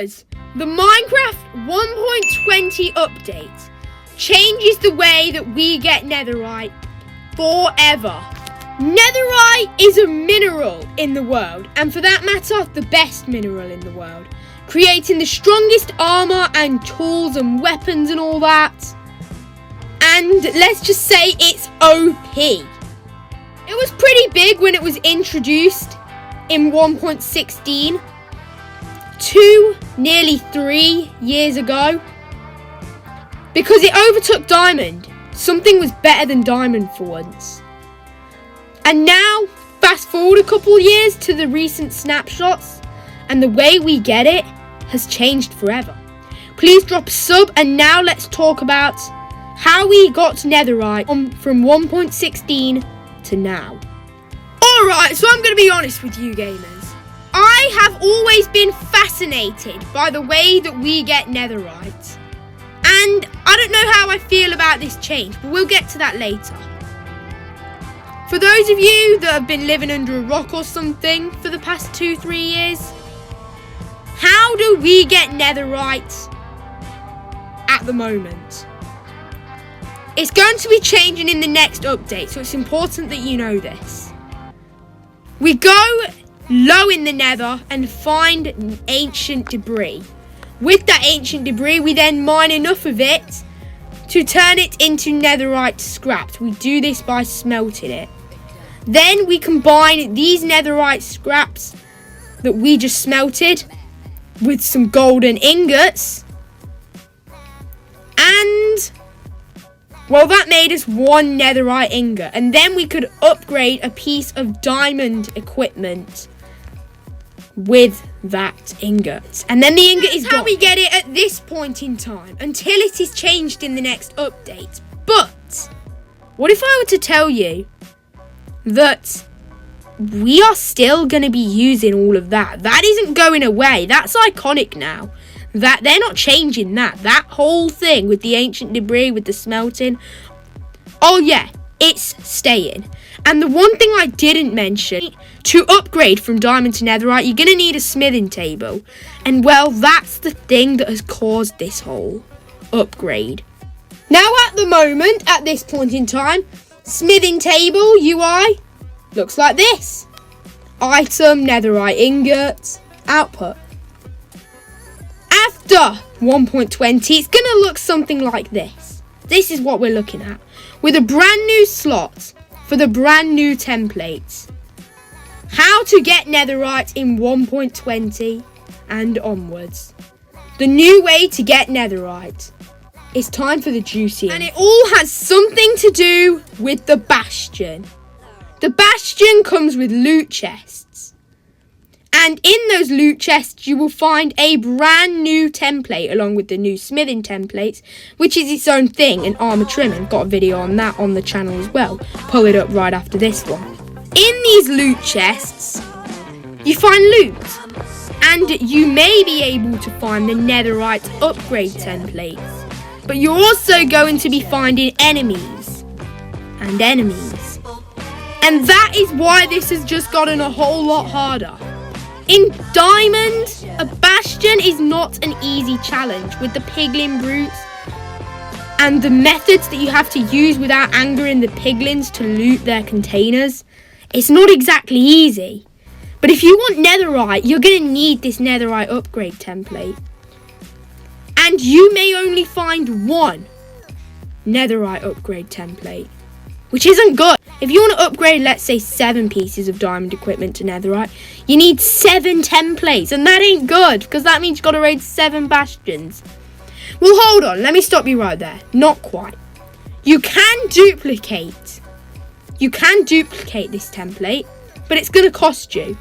Because the Minecraft 1.20 update changes the way that we get netherite forever. Netherite is a mineral in the world, and for that matter, the best mineral in the world, creating the strongest armor and tools and weapons and all that. And let's just say it's OP. It was pretty big when it was introduced in 1.16 nearly 3 years ago, because it overtook diamond. Something was better than diamond for once. And now, fast forward a couple years to the recent snapshots, and the way we get it has changed forever. Please drop a sub, and now let's talk about how we got netherite from 1.16 to now. Alright, so I'm going to be honest with you gamers. I have always been fascinated by the way that we get netherite. And I don't know how I feel about this change, but we'll get to that later. For those of you that have been living under a rock or something for the past 2-3 years, how do we get netherite at the moment? It's going to be changing in the next update, so it's important that you know this. We go low in the nether and find ancient debris. With that ancient debris, we then mine enough of it to turn it into netherite scraps. We do this by smelting it. Then we combine these netherite scraps that we just smelted with some golden ingots. And, well, that made us 1 netherite ingot. And then we could upgrade a piece of diamond equipment with that ingot. And then the ingot is how we get it at this point in time, until it is changed in the next update. But what if I were to tell you that we are still going to be using all of that? That isn't going away. That's iconic now. That they're not changing that. That whole thing with the ancient debris, with the smelting. Oh yeah, it's staying. And the one thing I didn't mention, to upgrade from diamond to netherite, you're going to need a smithing table. And well, that's the thing that has caused this whole upgrade. Now at the moment, at this point in time, smithing table UI looks like this. Item, netherite ingot, output. After 1.20, it's going to look something like this. This is what we're looking at, with a brand new slot for the brand new templates. How to get netherite in 1.20 and onwards. The new way to get netherite. It's time for the juicy. And it all has something to do with the bastion. The bastion comes with loot chests. And in those loot chests, you will find a brand new template along with the new smithing templates, which is its own thing, and armor trimming. Got a video on that on the channel as well. Pull it up right after this one. In these loot chests, you find loot. And you may be able to find the netherite upgrade templates. But you're also going to be finding enemies. And enemies. And that is why this has just gotten a whole lot harder. In Diamond, a bastion is not an easy challenge with the piglin brutes and the methods that you have to use without angering the piglins to loot their containers. It's not exactly easy. But if you want netherite, you're going to need this netherite upgrade template. And you may only find 1 netherite upgrade template, which isn't good. If you want to upgrade, let's say 7 pieces of diamond equipment to netherite, you need 7 templates, and that ain't good, because that means you've got to raid 7 bastions. Well, hold on, let me stop you right there. Not quite. You can duplicate this template, but it's going to cost you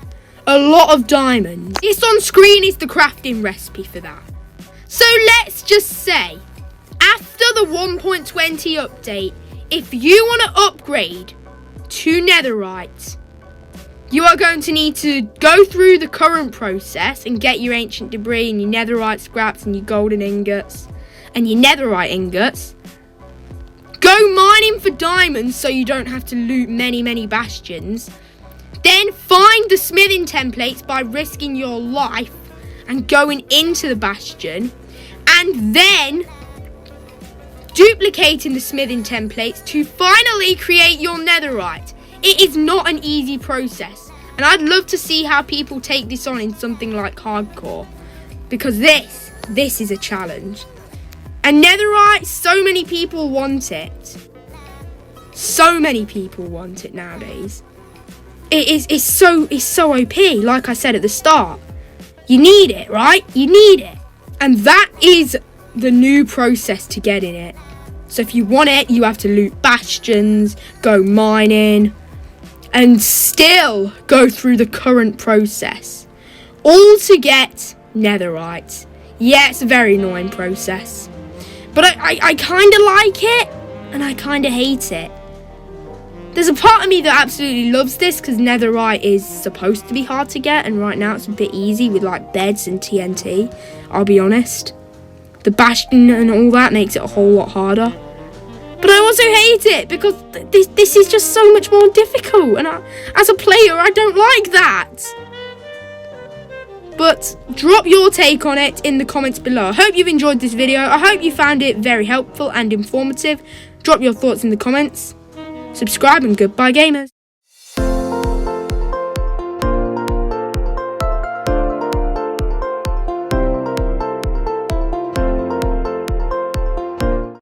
a lot of diamonds. This on screen is the crafting recipe for that. So let's just say, after the 1.20 update, if you want to upgrade to netherite, you are going to need to go through the current process and get your ancient debris and your netherite scraps and your golden ingots and your netherite ingots. Go mining for diamonds so you don't have to loot many bastions. Then find the smithing templates by risking your life and going into the bastion, and then duplicating the smithing templates to finally create your netherite. It is not an easy process, and I'd love to see how people take this on in something like hardcore, because this is a challenge. And netherite, so many people want it. So many people want it nowadays. It's so OP, like I said at the start. You need it, right? You need it. And that is the new process to getting it. So if you want it, you have to loot bastions, go mining, and still go through the current process. All to get netherite. Yeah, it's a very annoying process. But I kind of like it, and I kind of hate it. There's a part of me that absolutely loves this, because netherite is supposed to be hard to get, and right now it's a bit easy with like beds and TNT, I'll be honest. The bastion and all that makes it a whole lot harder. But I also hate it, because this is just so much more difficult, and as a player, I don't like that. But drop your take on it in the comments below. I hope you've enjoyed this video. I hope you found it very helpful and informative. Drop your thoughts in the comments. Subscribe, and goodbye, gamers.